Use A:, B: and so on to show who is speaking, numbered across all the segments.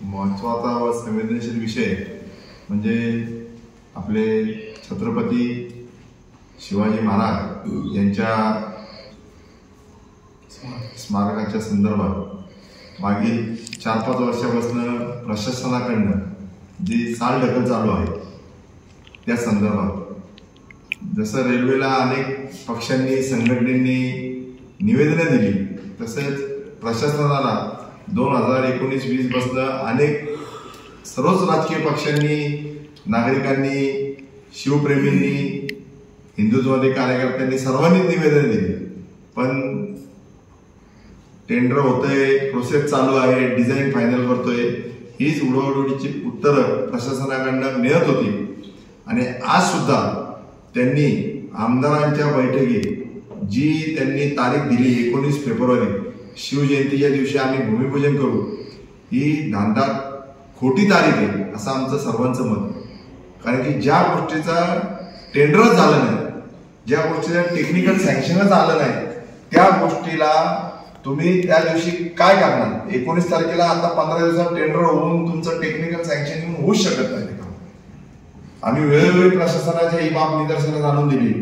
A: महत्त्वाचा व संवेदनशील विषय म्हणजे आपले छत्रपती शिवाजी महाराज यांच्या स्मारकाच्या संदर्भात मागील 4-5 वर्षापासून प्रशासनाकडून जी चालढकल चालू आहे त्या संदर्भात जसं रेल्वेला अनेक पक्षांनी संघटनेनी निवेदनं दिली तसेच प्रशासनाला 2019-20 पासून अनेक सर्वच राजकीय पक्षांनी नागरिकांनी शिवप्रेमींनी हिंदुत्ववादी कार्यकर्त्यांनी सर्वांनी निवेदन दिले पण टेंडर होतंय प्रोसेस चालू आहे डिझाईन फायनल करतोय हीच उडवडीची उत्तरं प्रशासनाकडून मिळत होती आणि आज सुद्धा त्यांनी आमदारांच्या बैठकीत जी त्यांनी तारीख दिली 19 फेब्रुवारी शिवजयंतीच्या दिवशी आम्ही भूमिपूजन करू ही धांदार खोटी तारीख आहे असं आमचं सर्वांचं मत कारण की ज्या गोष्टीचा टेंडरच झालं नाही ज्या गोष्टीचं टेक्निकल सँक्शनच आलं नाही त्या गोष्टीला तुम्ही त्या दिवशी काय करणार 19 तारखेला आता 15 दिवसात टेंडर होऊन तुमचं टेक्निकल सँक्शन होऊच शकत नाही आम्ही वेळोवेळी प्रशासनाच्या ही बाब निदर्शनास आणून दिली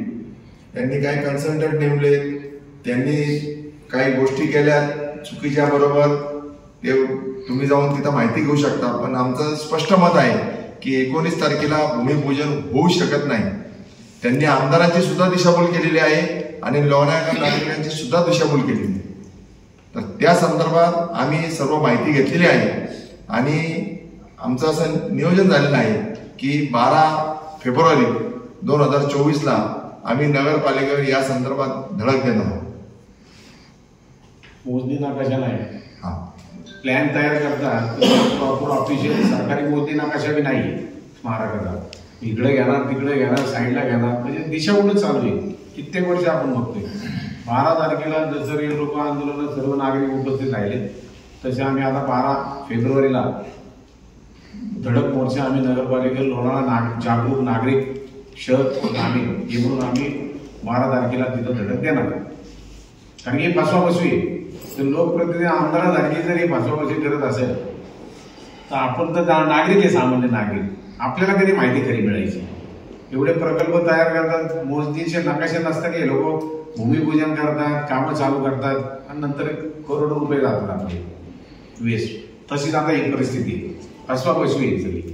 A: त्यांनी काही कन्सल्टंट नेमले त्यांनी काही गोष्टी केल्या चुकीच्या बरोबर ते तुम्ही जाऊन तिथं माहिती घेऊ शकता पण आमचं स्पष्ट मत आहे की 19 तारखेला भूमिपूजन होऊ शकत नाही त्यांनी आमदारांची सुद्धा दिशाभूल केलेली आहे आणि लोणावळा नागरिकांची सुद्धा दिशाभूल केलेली आहे तर त्या संदर्भात आम्ही सर्व माहिती घेतलेली आहे आणि आमचं असं नियोजन झालेलं आहे की 12 फेब्रुवारी 2024 ला आम्ही नगरपालिकेवर या संदर्भात धडक देणार आहोत
B: मोजणी नकाशा नाही प्लॅन तयार करतात प्रॉपर ऑफिशियल सरकारी मोजणी नकाशा बी नाही स्मारकाचा इकडे घेणार तिकडे घेणार साईडला घेणार म्हणजे दिशाभूलच चालू आहे कित्येक वर्ष आपण बघतोय 12 तारखेला जसं रेल रोको आंदोलनात सर्व नागरिक उपस्थित राहिले तसे आम्ही आता 12 फेब्रुवारीला धडक मोर्चा आम्ही नगरपालिकेत लोणावळा जागरूक नागरिक शहर आम्ही हे म्हणून आम्ही 12 तारखेला तिथं धडक देणार कारण की फसवाफसवी तर लोकप्रतिनिधी आमदारासारखी जर ही फसवाफसवी करत असेल तर आपण तर नागरिक आहे सामान्य नागरिक आपल्याला कधी माहिती खरी मिळायची एवढे प्रकल्प तयार करतात मोजणीचे नकाशे नसतात की लोक भूमिपूजन करतात कामं चालू करतात आणि नंतर करोडो रुपये जातात आपले वेस्ट तशीच आता ही परिस्थिती फसवाफसवी आहे सगळी